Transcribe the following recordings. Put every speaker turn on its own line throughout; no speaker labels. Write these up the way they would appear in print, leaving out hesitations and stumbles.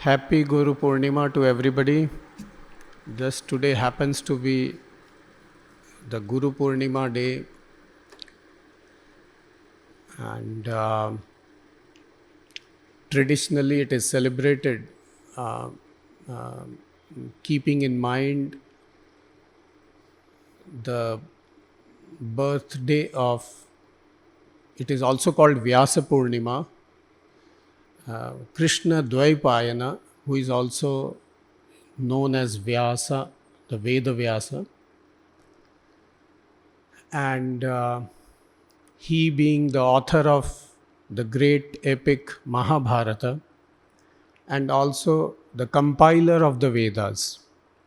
Happy Guru Purnima to everybody. Just today happens to be the Guru Purnima day, and traditionally it is celebrated uh, uh, keeping in mind the birthday of, it is also called Vyasa Purnima, Krishna Dvaipayana, who is also known as Vyasa, the Veda Vyasa, and he being the author of the great epic Mahabharata and also the compiler of the Vedas,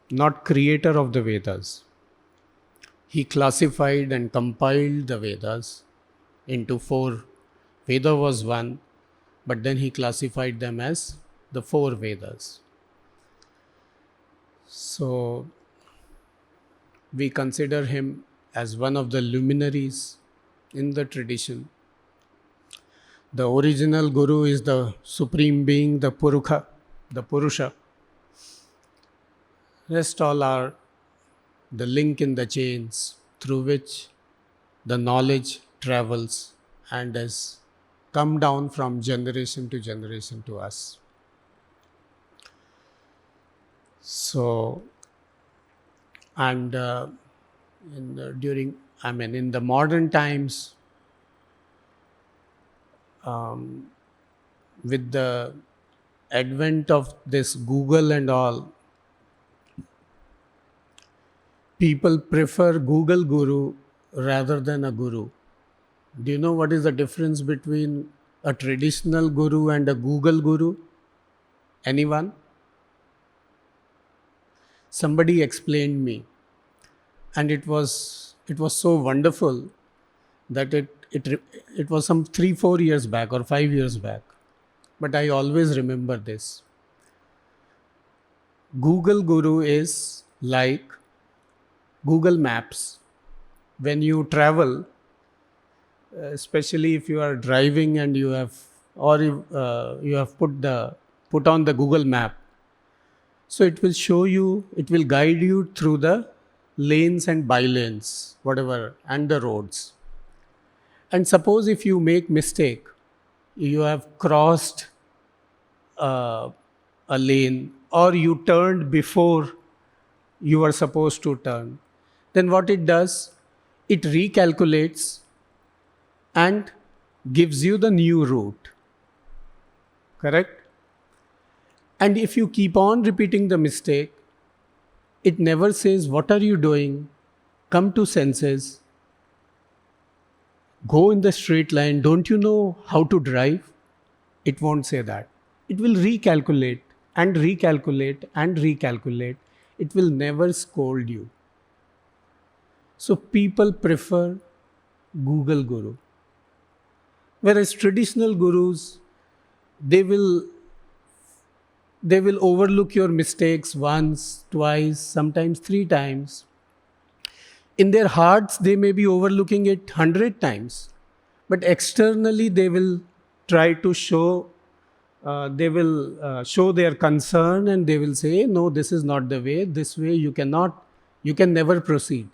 not creator of the Vedas. He classified and compiled the Vedas into four. Veda was one, but then he classified them as the four Vedas. So we consider him as one of the luminaries in the tradition. The original Guru is the Supreme Being, the Purukha, the Purusha. Rest all are the link in the chains through which the knowledge travels and has come down from generation to generation to us. So, and in the modern times, with the advent of this Google and all, people prefer Google Guru rather than a Guru. Do you know what is the difference between a traditional Guru and a Google Guru? Anyone? Somebody explained me, and it was so wonderful that it was some 3-4 years back or 5 years back, but I always remember this. Google Guru is like Google Maps. When you travel, especially if you are driving and you have, or you have put on the Google Map, so it will show you, it will guide you through the lanes and bylanes, whatever, and the roads. And suppose if you make mistake, you have crossed uh, a lane or you turned before you were supposed to turn, then what it does, it recalculates and gives you the new route. Correct? And if you keep on repeating the mistake, it never says, what are you doing? Come to senses. Go in the straight line. Don't you know how to drive? It won't say that. It will recalculate and recalculate and recalculate. It will never scold you. So people prefer Google Guru. Whereas traditional gurus, they will they will overlook your mistakes once, twice, sometimes three times. In their hearts, they may be overlooking it 100 times, but externally they will try to show. They will show their concern and they will say, "No, this is not the way. This way you cannot. You can never proceed.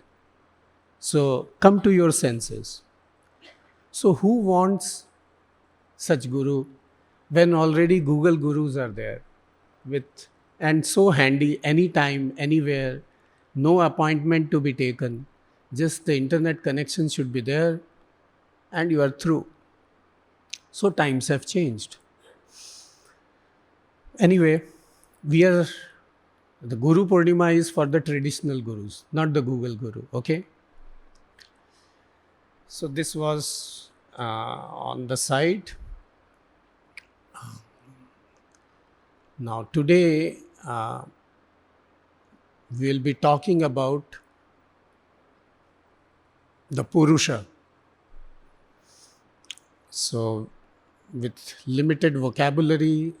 So come to your senses." So who wants such guru when already Google gurus are there with, and so handy, anytime, anywhere, no appointment to be taken, just the internet connection should be there and you are through. So times have changed. Anyway, we are, the Guru Purnima is for the traditional gurus, not the Google Guru. Okay. So this was on the side. Now today we will be talking about the Purusha. So with limited vocabulary,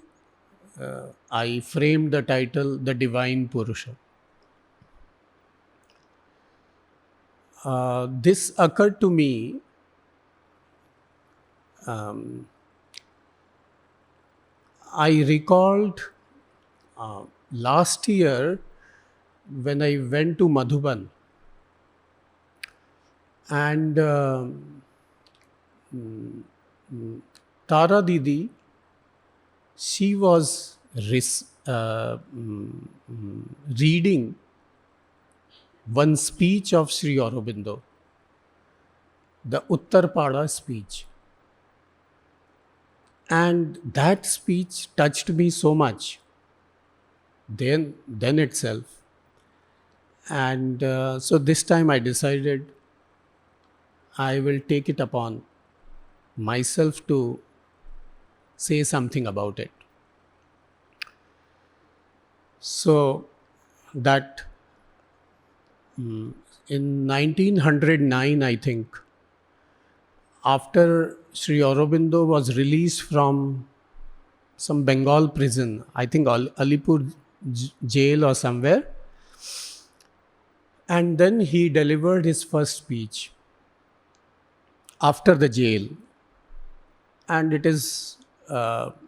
I framed the title The Divine Purusha. This occurred to me I recalled last year when I went to Madhuban, and Tara Didi, she was reading one speech of Sri Aurobindo, the Uttarpada speech. And that speech touched me so much then itself. And so this time I decided I will take it upon myself to say something about it. So that in 1909, I think, after Sri Aurobindo was released from some Bengal prison, I think Alipur jail or somewhere, and then he delivered his first speech after the jail, and it is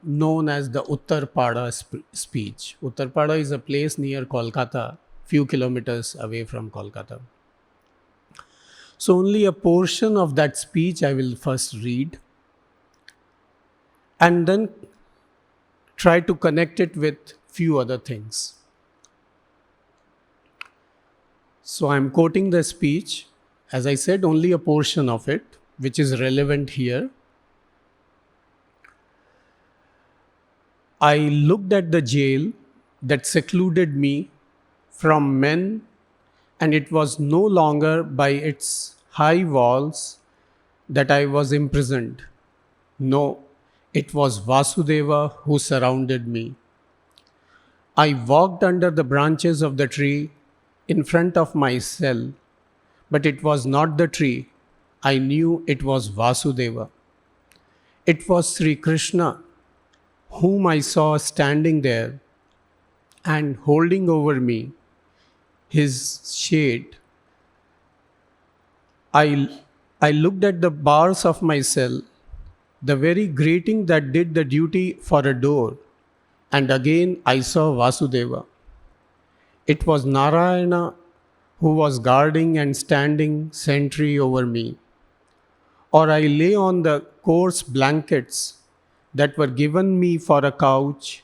known as the Uttarpada speech. Uttarpada is a place near Kolkata, few kilometers away from Kolkata. So only a portion of that speech I will first read, and then try to connect it with few other things. So I'm quoting the speech, as I said, only a portion of it, which is relevant here. I looked at the jail that secluded me from men, and it was no longer by its high walls that I was imprisoned. No, it was Vasudeva who surrounded me. I walked under the branches of the tree in front of my cell, but it was not the tree. I knew it was Vasudeva. It was Sri Krishna whom I saw standing there and holding over me his shade. I looked at the bars of my cell, the very grating that did the duty for a door, and again I saw Vasudeva. It was Narayana who was guarding and standing sentry over me. Or I lay on the coarse blankets that were given me for a couch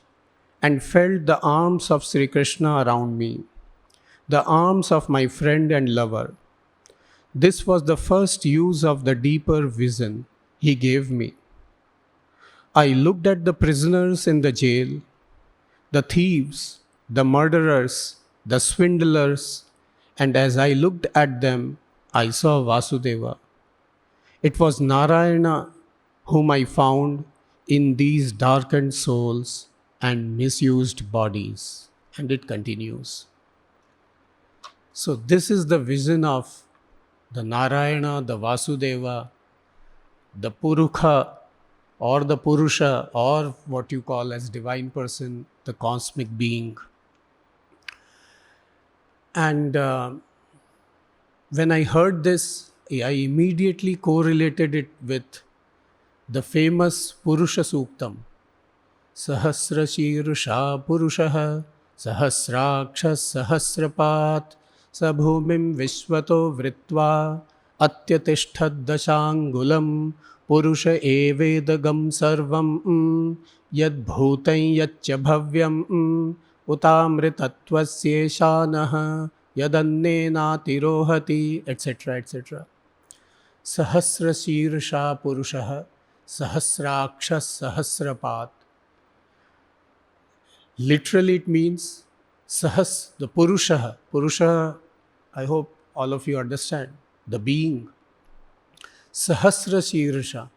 and felt the arms of Sri Krishna around me, the arms of my friend and lover. This was the first use of the deeper vision he gave me. I looked at the prisoners in the jail, the thieves, the murderers, the swindlers, and as I looked at them, I saw Vasudeva. It was Narayana whom I found in these darkened souls and misused bodies. And it continues. So, this is the vision of the Narayana, the Vasudeva, the Purukha, or the Purusha, or what you call as divine person, the cosmic being. And when I heard this, I immediately correlated it with the famous Purusha Suktam. Sahasra Shirusha Purushaha Sahasrakshas Sahasrapat Sabhumim Vishwato Vritva Atyatishthad Dashangulam Purusha Evedagam Sarvam Yad Bhutan Yaccha Bhavyam Utamritatvasyeşanah Yadannena Tirohati, etc. etc. Sahasra Shirsha Purushaha Sahasrakshas Sahasrapat. Literally it means Sahas, the Purushaha. Purusha, I hope all of you understand, the being. Sahasra Shirsha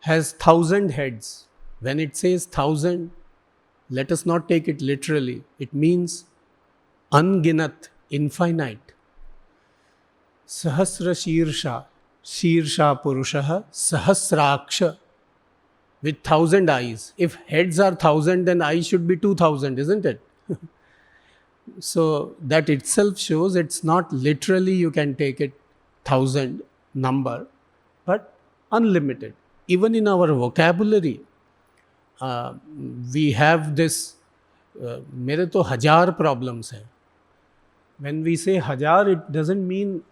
has 1,000 heads. When it says 1,000, let us not take it literally. It means unginat, infinite. Sahasra Shirsha, Shirsha Purushaha, Sahasraksha, with 1,000 eyes. If heads are 1,000, then eyes should be 2,000, isn't it? So that itself shows it's not literally you can take it 1,000 number, but unlimited. Even in our vocabulary, we have this मेरे तो 1000 problems हैं. When we say 1000, it doesn't mean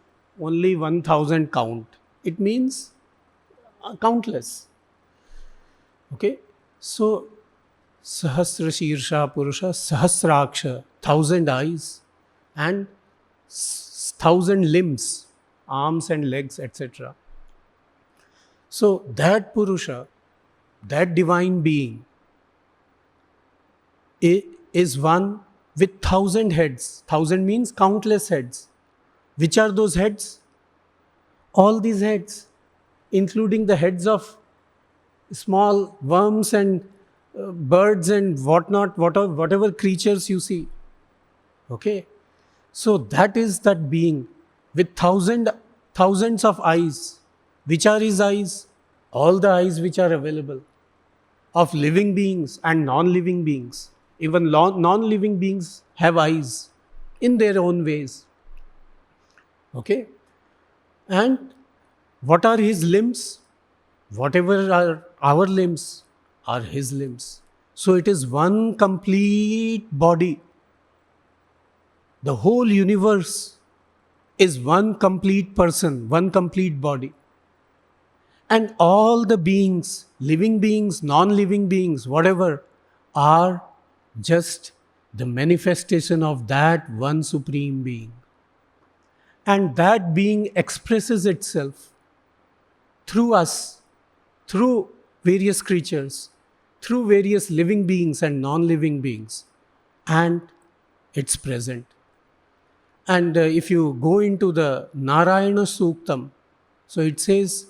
only 1000 count. It means countless. Okay? So, Sahasra Shirsha Purusha, Sahasraksha, 1000 eyes and 1000 limbs, arms and legs, etc. So, that Purusha, that divine being, is one with 1000 heads. 1000 means countless heads. Which are those heads? All these heads, including the heads of small worms and birds and whatnot, whatever creatures you see. Okay? So that is that being with thousands of eyes. Which are his eyes? All the eyes which are available of living beings and non-living beings. Even non-living beings have eyes in their own ways. Okay? And what are his limbs? Whatever are our limbs are his limbs. So it is one complete body. The whole universe is one complete person, one complete body. And all the beings, living beings, non-living beings, whatever, are just the manifestation of that one supreme being. And that being expresses itself through us, through various creatures, through various living beings and non-living beings. And it's present. And if you go into the Narayana Suktam, so it says,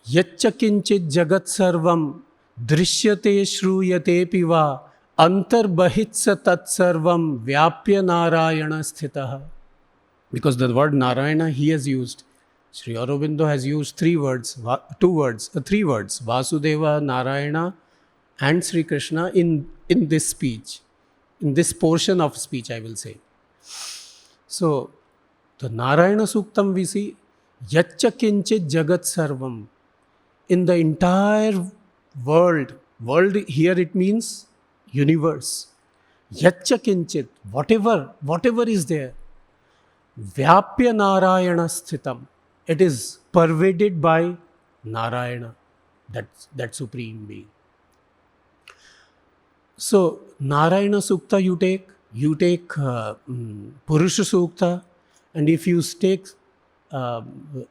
Yaccha kinchit jagat sarvam drishyate shruyate piva antarbahitsa tat sarvam vyapya Narayana sthitaha. Because the word Narayana he has used. Sri Aurobindo has used three words, Vasudeva, Narayana and Sri Krishna in this speech, in this portion of speech, I will say. So, the Narayana Suktam we see, Yaccha kinchit jagat sarvam. In the entire world here it means universe. Yaccha kinchit, whatever is there. Vyapya Narayana Sthitam. It is pervaded by Narayana, that supreme being. So, Narayana Sukta you take Purusha Sukta, and if you take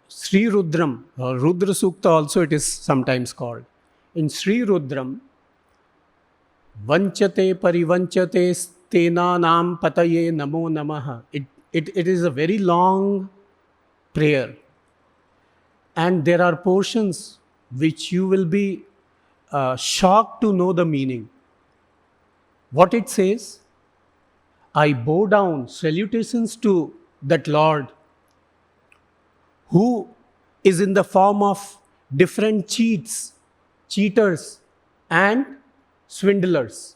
Sri Rudram, or Rudra Sukta also it is sometimes called. In Sri Rudram, Vanchate Parivanchate Stena Nam Pataye Namo Namaha. It is a very long prayer. And there are portions which you will be shocked to know the meaning. What it says, I bow down salutations to that Lord who is in the form of different cheaters and swindlers.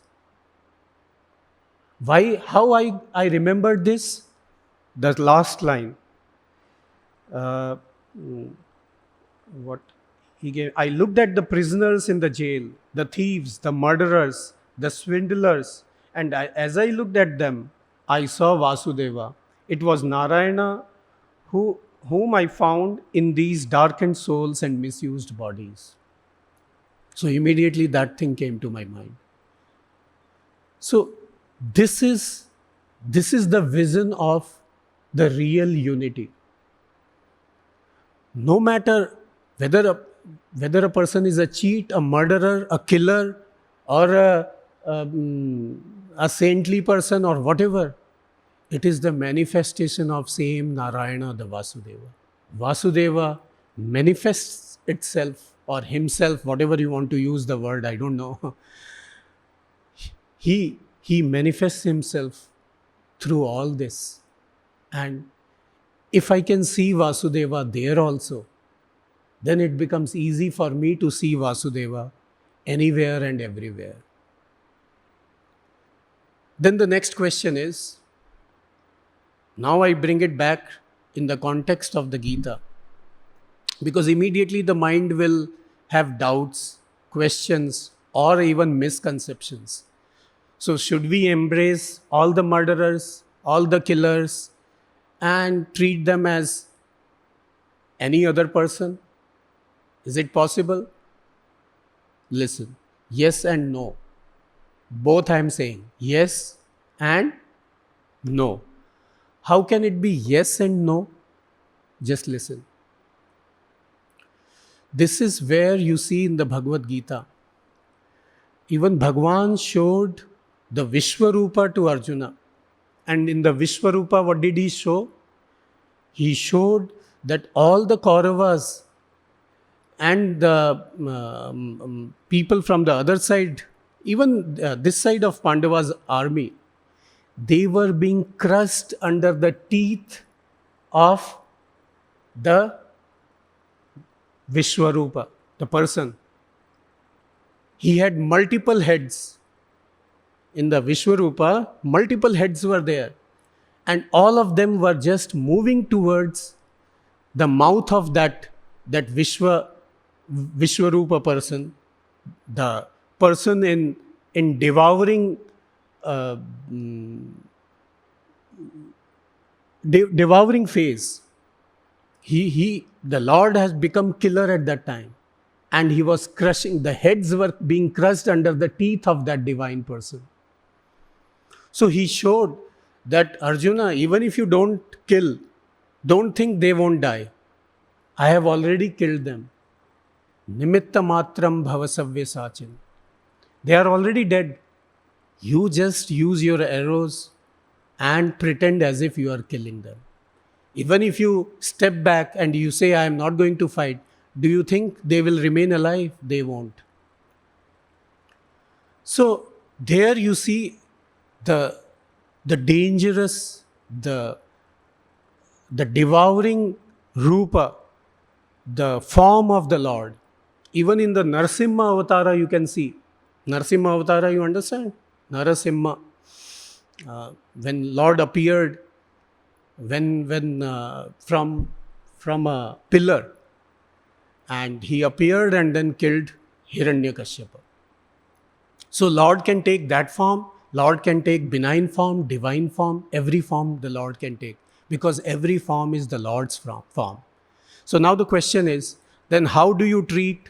Why? How I remembered this? The last line. What he gave. I looked at the prisoners in the jail, the thieves, the murderers, the swindlers, and as I looked at them, I saw Vasudeva. It was Narayana whom I found in these darkened souls and misused bodies. So immediately that thing came to my mind. So this is the vision of the real unity. No matter whether a person is a cheat, a murderer, a killer, or a saintly person or whatever, it is the manifestation of same Narayana, the Vasudeva. Vasudeva manifests itself or himself, whatever you want to use the word, I don't know. He manifests himself through all this. And if I can see Vasudeva there also, then it becomes easy for me to see Vasudeva anywhere and everywhere. Then the next question is, now I bring it back in the context of the Gita, because immediately the mind will have doubts, questions, or even misconceptions. So, should we embrace all the murderers, all the killers, and treat them as any other person? Is it possible? Listen, yes and no. Both I am saying yes and no. How can it be yes and no? Just listen. This is where you see in the Bhagavad Gita, even Bhagwan showed the Vishwarupa to Arjuna. And in the Vishwarupa, what did he show? He showed that all the Kauravas and the people from the other side, even this side of Pandava's army, they were being crushed under the teeth of the Vishwarupa, the person. He had multiple heads. In the Vishwarupa, multiple heads were there. And all of them were just moving towards the mouth of that Vishwarupa person, the person in devouring uh, mm, devouring phase. The Lord has become killer at that time, and he was crushing. The heads were being crushed under the teeth of that divine person. So he showed that Arjuna, even if you don't kill, don't think they won't die. I have already killed them. Nimitta matram bhavasavya sachin. They are already dead. You just use your arrows and pretend as if you are killing them. Even if you step back and you say, I am not going to fight, do you think they will remain alive? They won't. So there you see the dangerous, the devouring Rupa, the form of the Lord. Even in the Narasimha Avatara, you can see. Narasimha Avatara, you understand? Narasimha. When Lord appeared, when from a pillar, and he appeared and then killed Hiranyakashipu. So Lord can take that form. Lord can take benign form, divine form, every form the Lord can take, because every form is the Lord's form. So now the question is, then how do you treat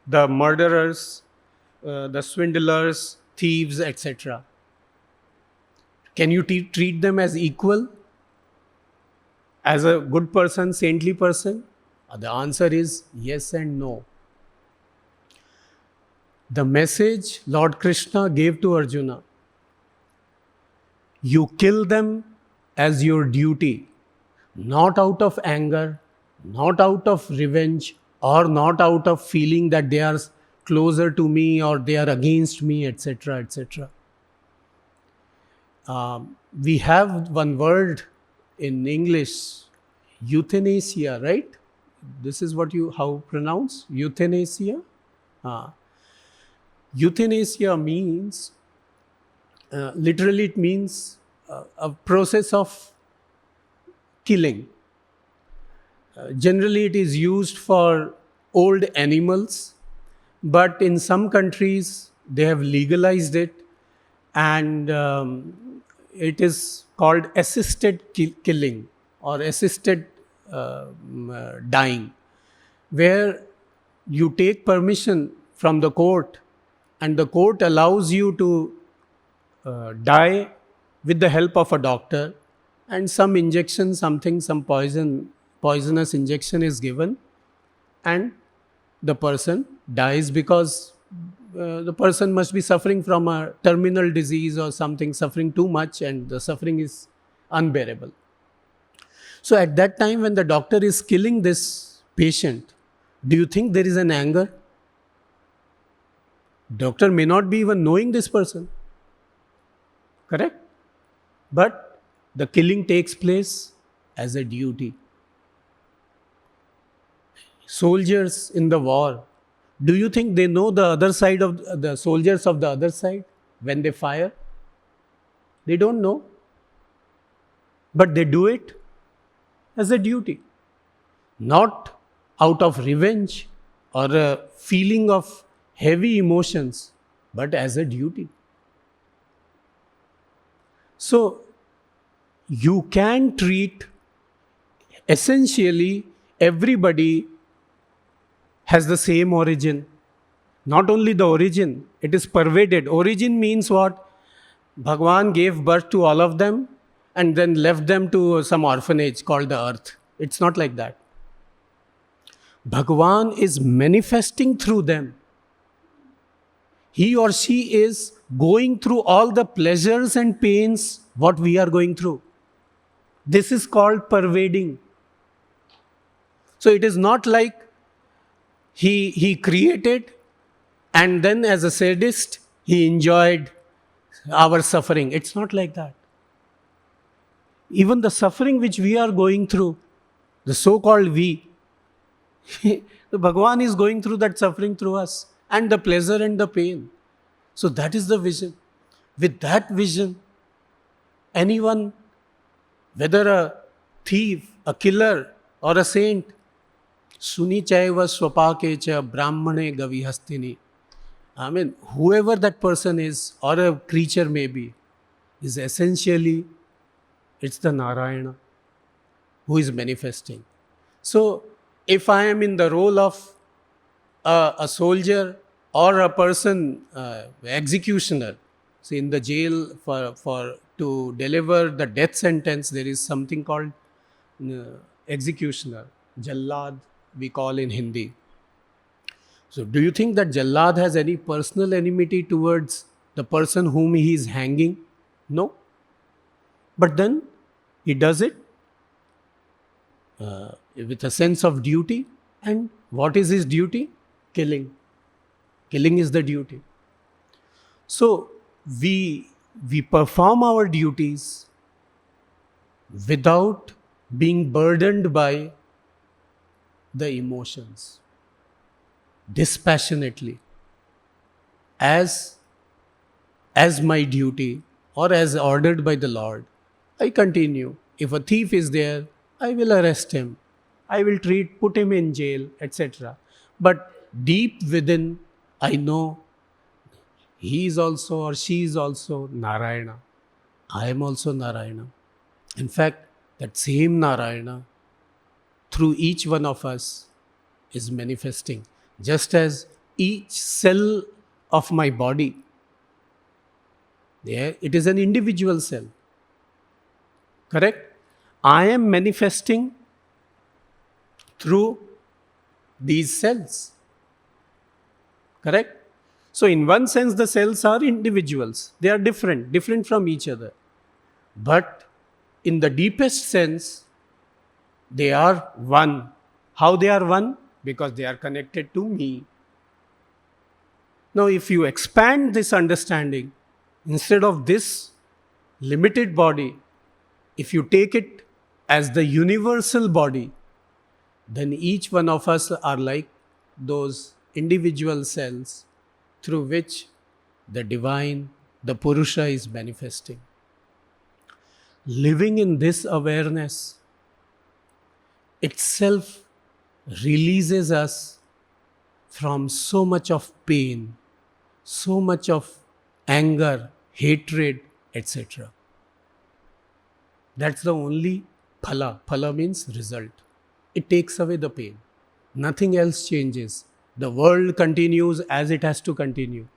the murderers, the swindlers, thieves, etc.? Can you treat them as equal? As a good person, saintly person? The answer is yes and no. The message Lord Krishna gave to Arjuna, you kill them as your duty, not out of anger, not out of revenge, or not out of feeling that they are closer to me or they are against me, etc., etc. We have one word in English, euthanasia, right? This is what you how pronounce euthanasia. Euthanasia means literally it means a process of killing. Generally, it is used for old animals, but in some countries they have legalized it, and it is called assisted killing or assisted dying, where you take permission from the court and the court allows you to die with the help of a doctor, and some injection, something, some poisonous injection is given, and the person dies because the person must be suffering from a terminal disease or something, suffering too much, and the suffering is unbearable. So at that time when the doctor is killing this patient, do you think there is an anger? Doctor may not be even knowing this person. Correct? But the killing takes place as a duty. Soldiers in the war, do you think they know the other side of the soldiers of the other side when they fire? They don't know. But they do it as a duty, not out of revenge or a feeling of heavy emotions, but as a duty. So you can treat, essentially everybody has the same origin. Not only the origin, it is pervaded. Origin means what? Bhagwan gave birth to all of them and then left them to some orphanage called the earth. It's not like that. Bhagwan is manifesting through them. He or she is going through all the pleasures and pains what we are going through. This is called pervading. So it is not like he created and then as a sadist he enjoyed our suffering. It's not like that. Even the suffering which we are going through, the so-called we, the Bhagwan is going through that suffering through us, and the pleasure and the pain. So that is the vision. With that vision, anyone, whether a thief, a killer, or a saint, suni chaiva swapake cha brahmane gavihastini. I mean, whoever that person is, or a creature may be, is essentially, it's the Narayana who is manifesting. So, if I am in the role of a soldier or a person, executioner, see in the jail for to deliver the death sentence, there is something called executioner, Jallad, we call in Hindi. So, do you think that Jallad has any personal enmity towards the person whom he is hanging? No. But then he does it with a sense of duty. And what is his duty? Killing. Killing is the duty. So we perform our duties without being burdened by the emotions, dispassionately, as my duty or as ordered by the Lord. I continue. If a thief is there, I will arrest him. I will put him in jail, etc. But deep within, I know he is also or she is also Narayana. I am also Narayana. In fact, that same Narayana through each one of us is manifesting. Just as each cell of my body, it is an individual cell. Correct? I am manifesting through these cells. Correct? So, in one sense, the cells are individuals. They are different from each other. But in the deepest sense, they are one. How they are one? Because they are connected to me. Now, if you expand this understanding, instead of this limited body, if you take it as the universal body, then each one of us are like those individual cells through which the divine, the Purusha is manifesting. Living in this awareness itself releases us from so much of pain, so much of anger, hatred, etc. That's the only phala. Phala means result. It takes away the pain. Nothing else changes. The world continues as it has to continue.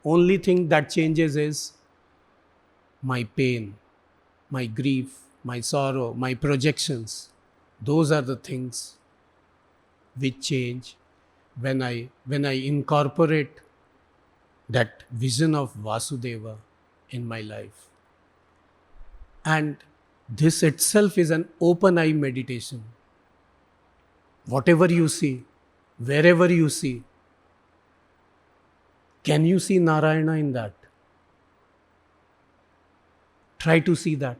Only thing that changes is my pain, my grief, my sorrow, my projections. Those are the things which change when I incorporate that vision of Vasudeva in my life. And this itself is an open eye meditation. Whatever you see, wherever you see, can you see Narayana in that? Try to see that.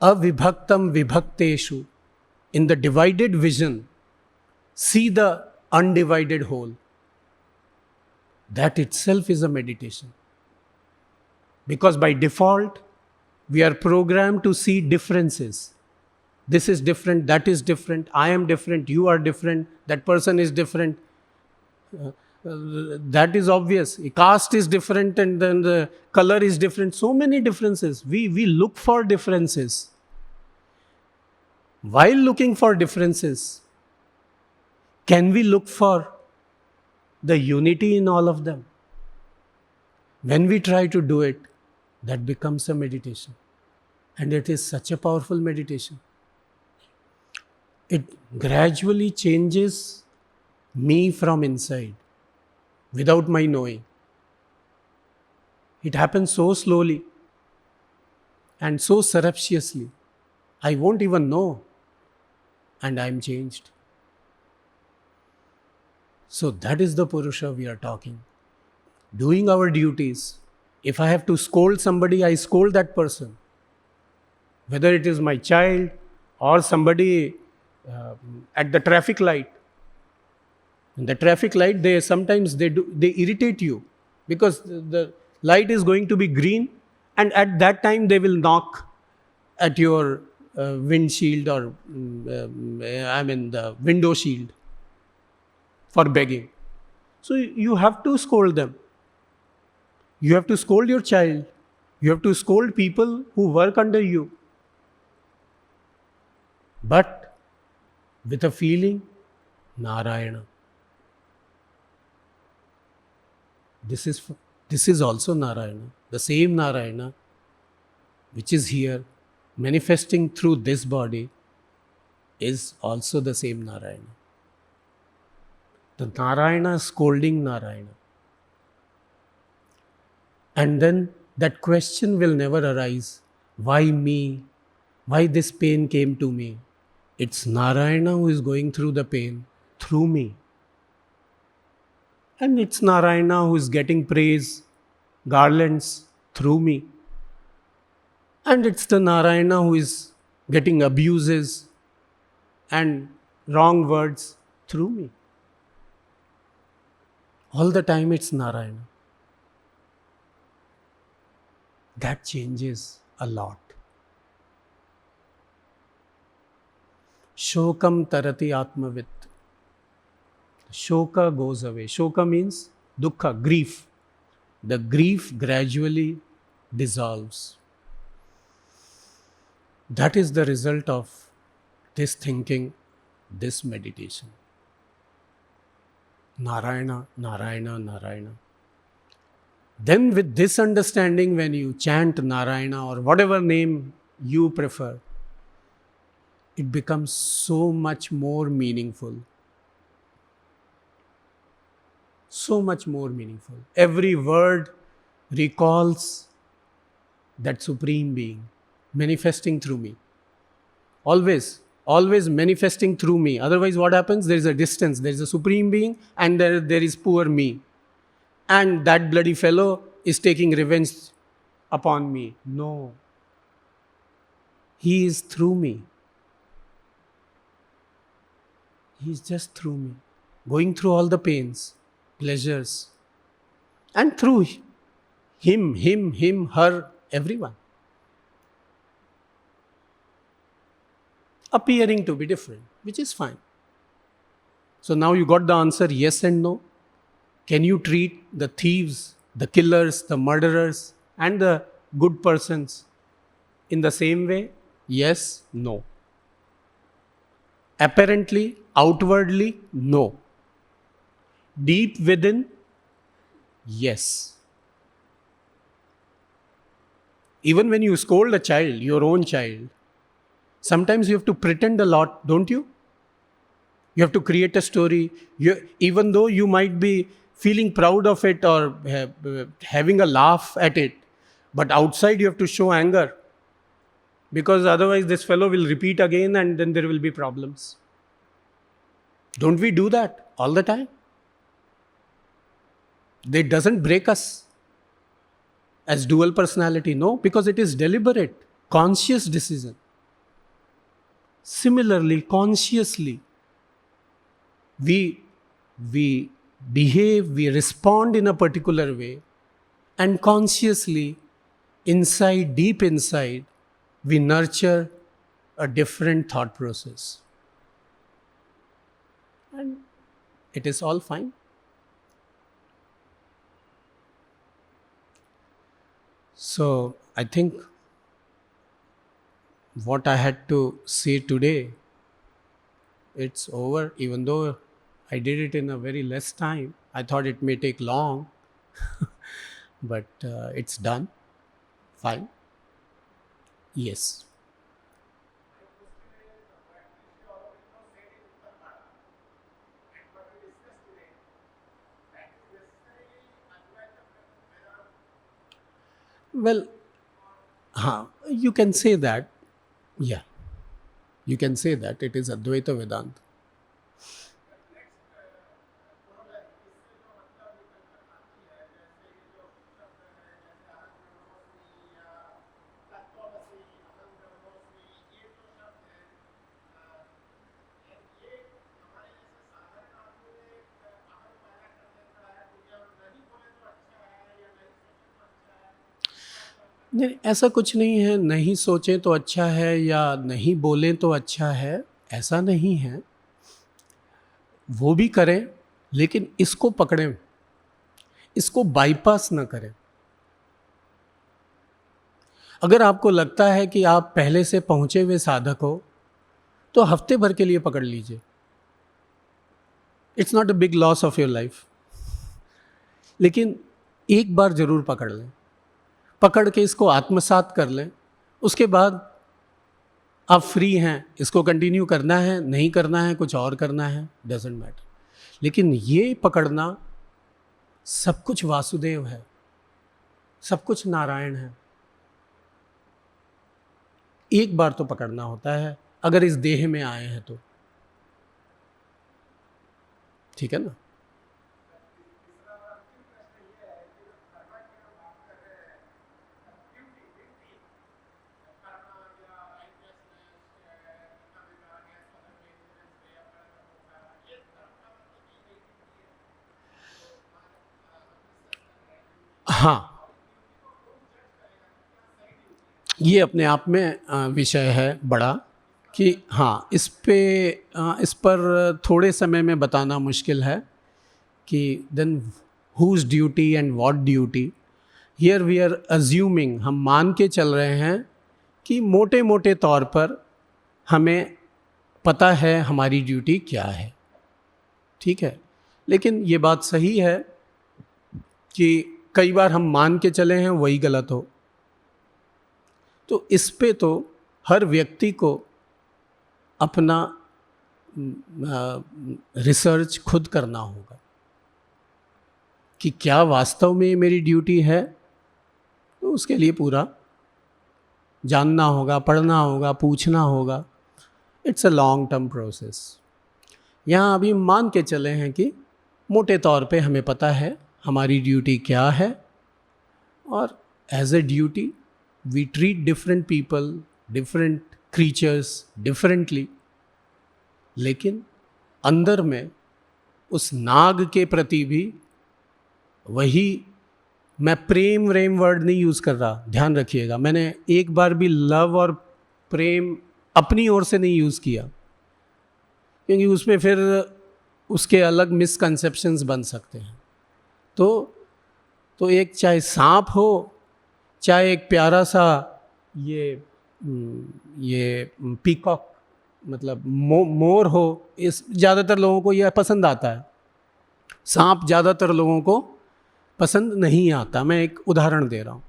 Avibhaktam vibhakteshu. In the divided vision, see the undivided whole. That itself is a meditation. Because by default, we are programmed to see differences. This is different, that is different, I am different, you are different, that person is different. That is obvious. Caste is different and then the color is different. So many differences. We look for differences. While looking for differences, can we look for the unity in all of them? When we try to do it, that becomes a meditation. And it is such a powerful meditation. It gradually changes me from inside without my knowing. It happens so slowly and so surreptitiously. I won't even know, and I'm changed. So that is the Purusha we are talking. Doing our duties. If I have to scold somebody, I scold that person. Whether it is my child or somebody at the traffic light. In the traffic light, they sometimes they irritate you because the light is going to be green, and at that time they will knock at your windshield or the window shield for begging. So you have to scold them. You have to scold your child. You have to scold people who work under you. But with a feeling, Narayana. This is also Narayana. The same Narayana which is here manifesting through this body is also the same Narayana. The Narayana scolding Narayana. And then that question will never arise. Why me? Why this pain came to me? It's Narayana who is going through the pain through me. And it's Narayana who is getting praise, garlands through me. And it's the Narayana who is getting abuses and wrong words through me. All the time it's Narayana. That changes a lot. Shokam tarati atmavit. Shoka goes away. Shoka means dukkha, grief. The grief gradually dissolves. That is the result of this thinking, this meditation. Narayana, Narayana, Narayana. Then with this understanding, when you chant Narayana or whatever name you prefer, it becomes so much more meaningful. So much more meaningful. Every word recalls that Supreme Being manifesting through me. Always manifesting through me. Otherwise, what happens? There is a distance. There is a Supreme Being and there is poor me. And that bloody fellow is taking revenge upon me. No. He is through me. He is just through me. Going through all the pains, pleasures. And through him, her, everyone. Appearing to be different, which is fine. So now you got the answer yes and no. Can you treat the thieves, the killers, the murderers, and the good persons in the same way? Yes, no. Apparently, outwardly, no. Deep within, yes. Even when you scold a child, your own child, sometimes you have to pretend a lot, don't you? You have to create a story. Even though you might be feeling proud of it or having a laugh at it, but outside you have to show anger. Because otherwise this fellow will repeat again and then there will be problems. Don't we do that all the time? It doesn't break us as dual personality, no, because it is deliberate, conscious decision. Similarly, consciously, we behave, we respond in a particular way, and consciously, inside, deep inside, we nurture a different thought process. And it is all fine. So I think what I had to say today, it's over. Even though I did it in a very less time, I thought it may take long, but it's done. Fine. Yes. Well, you can say that. Yeah, you can say that it is Advaita Vedanta. नहीं, ऐसा कुछ नहीं है, नहीं सोचें तो अच्छा है या नहीं बोलें तो अच्छा है, ऐसा नहीं है। वो भी करें, लेकिन इसको पकड़ें, इसको बाईपास ना करें। अगर आपको लगता है कि आप पहले से पहुंचे हुए साधक हो, तो हफ्ते भर के लिए पकड़ लीजिए। It's not a big loss of your life. लेकिन एक बार जरूर पकड़ लें, पकड़ के इसको आत्मसात कर लें। उसके बाद आप फ्री हैं, इसको कंटिन्यू करना है, नहीं करना है, कुछ और करना है, डजेंट मैटर। लेकिन ये पकड़ना, सब कुछ वासुदेव है, सब कुछ नारायण है, एक बार तो पकड़ना होता है अगर इस देह में आए हैं तो। ठीक है ना? हाँ, ये अपने आप में विषय है बड़ा, कि हाँ, इस पर थोड़े समय में बताना मुश्किल है कि then whose duty and what duty. Here we are assuming, हम मान के चल रहे हैं कि मोटे मोटे तौर पर हमें पता है हमारी ड्यूटी क्या है। ठीक है, लेकिन ये बात सही है कि कई बार हम मान के चले हैं वही गलत हो। तो इस पे तो हर व्यक्ति को अपना रिसर्च खुद करना होगा कि क्या वास्तव में मेरी ड्यूटी है। तो उसके लिए पूरा जानना होगा, पढ़ना होगा, पूछना होगा। It's a long term process. यहाँ अभी मान के चले हैं कि मोटे तौर पे हमें पता है हमारी ड्यूटी क्या है, और as a duty we treat different people, different creatures differently. लेकिन अंदर में उस नाग के प्रति भी वही, मैं प्रेम व्रेम वर्ड नहीं यूज़ कर रहा, ध्यान रखिएगा। मैंने एक बार भी लव और प्रेम अपनी ओर से नहीं यूज़ किया, क्योंकि उसमें फिर उसके अलग मिसकंसेप्शंस बन सकते हैं। तो एक चाहे सांप हो, चाहे एक प्यारा सा ये पीकॉक मतलब मोर हो, इस ज़्यादातर लोगों को यह पसंद आता है। सांप ज़्यादातर लोगों को पसंद नहीं आता। मैं एक उदाहरण दे रहा हूँ।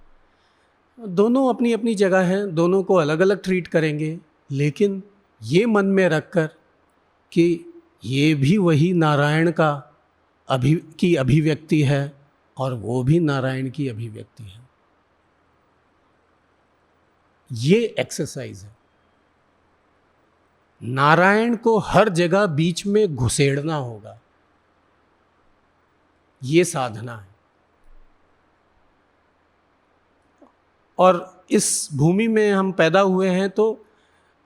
दोनों अपनी अपनी जगह हैं, दोनों को अलग अलग ट्रीट करेंगे, लेकिन ये मन में रखकर कि ये भी वही नारायण का की अभिव्यक्ति है और वो भी नारायण की अभिव्यक्ति है। ये एक्सरसाइज है। नारायण को हर जगह बीच में घुसेड़ना होगा, ये साधना है। और इस भूमि में हम पैदा हुए हैं, तो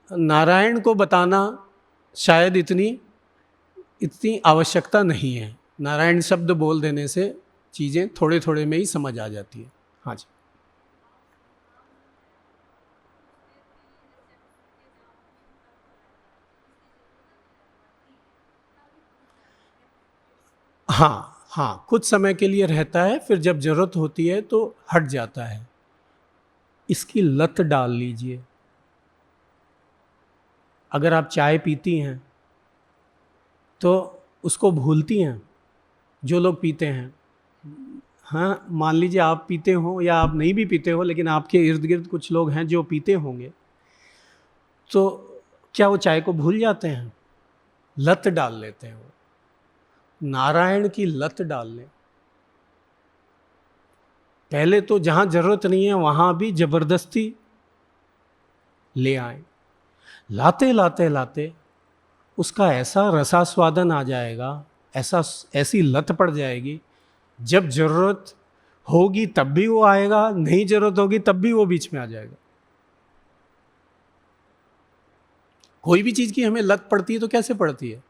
नारायण को बताना शायद इतनी आवश्यकता नहीं है। नारायण शब्द बोल देने से चीज़ें थोड़े थोड़े में ही समझ आ जाती है। हाँ जी। हाँ हाँ, कुछ समय के लिए रहता है, फिर जब ज़रूरत होती है तो हट जाता है। इसकी लत डाल लीजिए। अगर आप चाय पीती हैं तो उसको भूलती हैं, जो लोग पीते हैं। हाँ, मान लीजिए आप पीते हो या आप नहीं भी पीते हो, लेकिन आपके इर्द गिर्द कुछ लोग हैं जो पीते होंगे, तो क्या वो चाय को भूल जाते हैं? लत डाल लेते हैं। वो नारायण की लत डाल लें। पहले तो जहां जरूरत नहीं है वहां भी जबरदस्ती ले आए। लाते लाते लाते उसका ऐसा रसास्वादन आ जाएगा, ऐसा ऐसी लत पड़ जाएगी, जब जरूरत होगी तब भी वो आएगा, नहीं जरूरत होगी तब भी वो बीच में आ जाएगा। कोई भी चीज की हमें लत पड़ती है तो कैसे पड़ती है?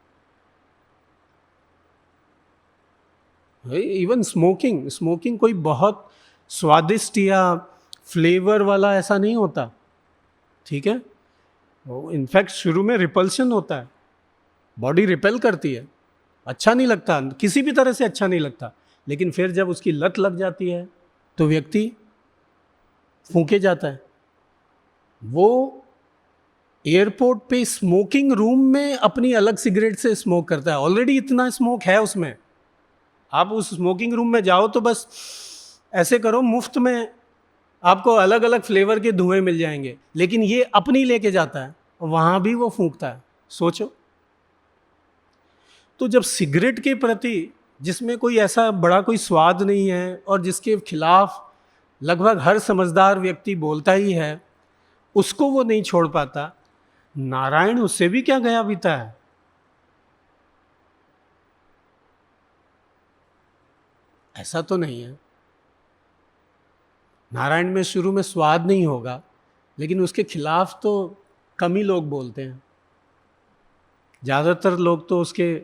इवन स्मोकिंग, स्मोकिंग कोई बहुत स्वादिष्ट या फ्लेवर वाला ऐसा नहीं होता, ठीक है। इनफैक्ट शुरू में रिपल्शन होता है, बॉडी रिपेल करती है, अच्छा नहीं लगता, किसी भी तरह से अच्छा नहीं लगता। लेकिन फिर जब उसकी लत लग जाती है तो व्यक्ति फूंके जाता है। वो एयरपोर्ट पे स्मोकिंग रूम में अपनी अलग सिगरेट से स्मोक करता है, ऑलरेडी इतना स्मोक है उसमें। आप उस स्मोकिंग रूम में जाओ तो बस ऐसे करो, मुफ्त में आपको अलग अलग फ्लेवर के धुएं मिल जाएंगे, लेकिन ये अपनी लेके जाता है, वहां भी वो फूंकता है। सोचो। तो जब सिगरेट के प्रति, जिसमें कोई ऐसा बड़ा कोई स्वाद नहीं है और जिसके खिलाफ लगभग हर समझदार व्यक्ति बोलता ही है, उसको वो नहीं छोड़ पाता, नारायण उससे भी क्या गया बीता है। ऐसा तो नहीं है। नारायण में शुरू में स्वाद नहीं होगा, लेकिन उसके खिलाफ तो कम ही लोग बोलते हैं, ज़्यादातर लोग तो उसके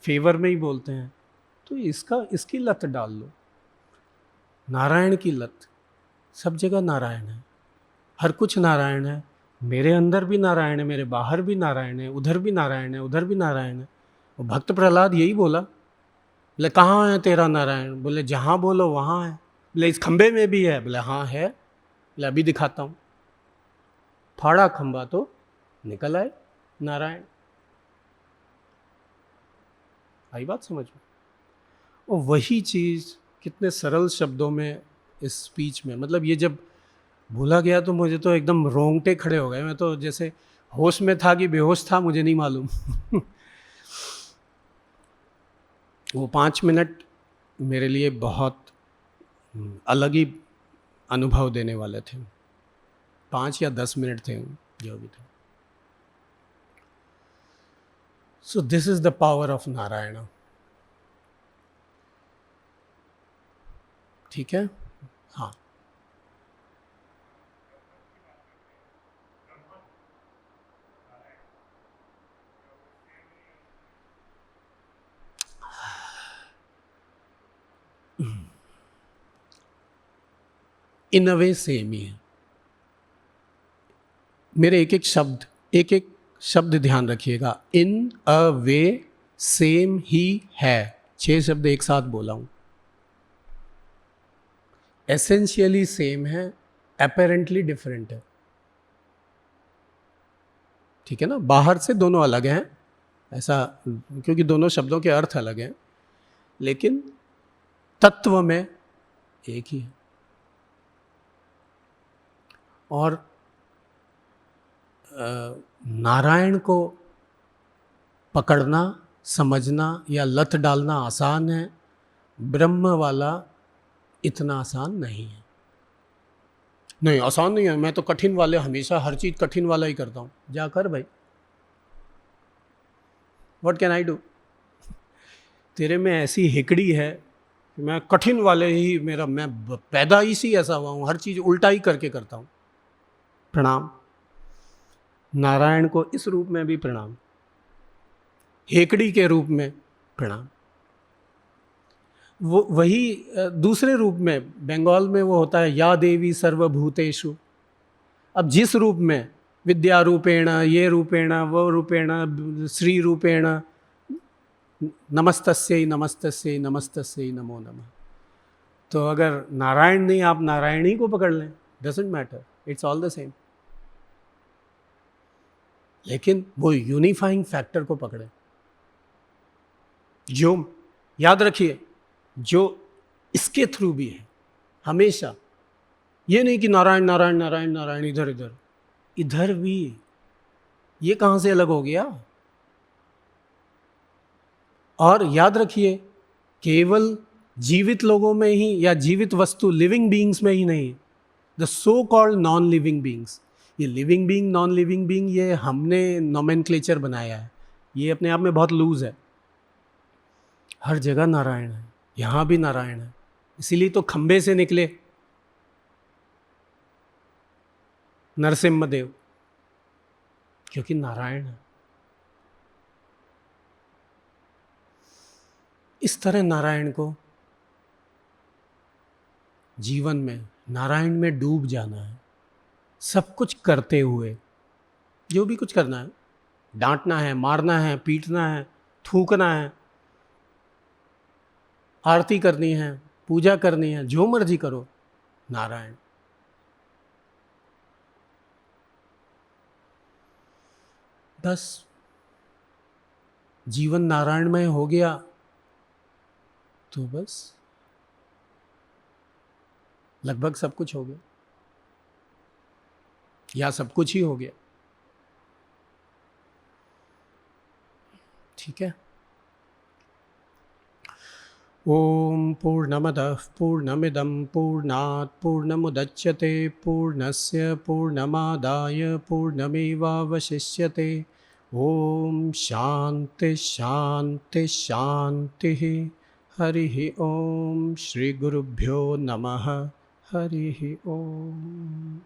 फेवर में ही बोलते हैं। तो इसकी लत डाल लो, नारायण की लत। सब जगह नारायण है, हर कुछ नारायण है। मेरे अंदर भी नारायण है, मेरे बाहर भी नारायण है, उधर भी नारायण है, उधर भी नारायण है। और भक्त प्रहलाद यही बोला, बोले कहाँ है तेरा नारायण? बोले जहाँ बोलो वहाँ है। बोले इस खंबे में भी है? बोले हाँ है। बोले अभी दिखाता हूँ। फाड़ा खंबा तो निकल आए नारायण। आई बात समझ में? और वही चीज़ कितने सरल शब्दों में इस स्पीच में, मतलब ये जब भूला गया तो मुझे तो एकदम रोंगटे खड़े हो गए। मैं तो जैसे होश में था कि बेहोश था, मुझे नहीं मालूम। वो 5 मिनट मेरे लिए बहुत अलग ही अनुभव देने वाले थे। 5 या 10 मिनट थे जो भी थे। So this is the power of Narayan. ठीक है। हाँ, इन अ वे सेम ही है। मेरे एक एक शब्द ध्यान रखिएगा। इन अ वे सेम ही है, 6 शब्द एक साथ बोला हूं। एसेंशियली सेम है, अपेरेंटली डिफरेंट है। ठीक है ना, बाहर से दोनों अलग हैं ऐसा, क्योंकि दोनों शब्दों के अर्थ अलग हैं, लेकिन तत्व में एक ही है। और नारायण को पकड़ना, समझना या लत डालना आसान है, ब्रह्म वाला इतना आसान नहीं है। नहीं, आसान नहीं है, मैं तो कठिन वाले, हमेशा हर चीज कठिन वाला ही करता हूं। जा कर भाई, व्हाट कैन आई डू? तेरे में ऐसी हिकड़ी है कि मैं कठिन वाले ही, मैं पैदा ही सी ऐसा हुआ हूं, हर चीज उल्टा ही करके करता हूं। प्रणाम। नारायण को इस रूप में भी प्रणाम, हेकड़ी के रूप में प्रणाम। वो वही दूसरे रूप में, बंगाल में वो होता है या देवी सर्वभूतेषु। अब जिस रूप में, विद्या रूपेण, ये रूपेण, वो रूपेण, श्री रूपेण, नमस्तस्यै नमस्तस्यै नमस्तस्यै नमो नमः। तो अगर नारायण नहीं, आप नारायणी को पकड़ लें, doesn't matter, it's all the same. लेकिन वो यूनिफाइंग फैक्टर को पकड़े, जो याद रखिए, जो इसके थ्रू भी है हमेशा। ये नहीं कि नारायण नारायण नारायण नारायण इधर इधर, इधर भी ये कहां से अलग हो गया। और याद रखिए, केवल जीवित लोगों में ही या जीवित वस्तु लिविंग बीइंग्स में ही नहीं, the so called non living beings, ये living being non living being ये हमने नोमेनक्लेचर बनाया है, ये अपने आप में बहुत लूज है। हर जगह नारायण है, यहां भी नारायण है। इसीलिए तो खंबे से निकले नरसिम्हदेव, क्योंकि नारायण है। इस तरह नारायण को जीवन में, नारायण में डूब जाना है, सब कुछ करते हुए। जो भी कुछ करना है, डांटना है, मारना है, पीटना है, थूकना है, आरती करनी है, पूजा करनी है, जो मर्जी करो, नारायण। बस जीवन नारायणमय हो गया तो बस लगभग सब कुछ हो गया, या सब कुछ ही हो गया। ठीक है। ओम पूर्णमदः पूर्णमिदं पूर्णात् पूर्णमुदच्यते पूर्णस्य पूर्णमादाय पूर्णमेवावशिष्यते। ओम शांति शांति शांति। हरिः ओम। श्री गुरुभ्यो नमः। हरिः ओम।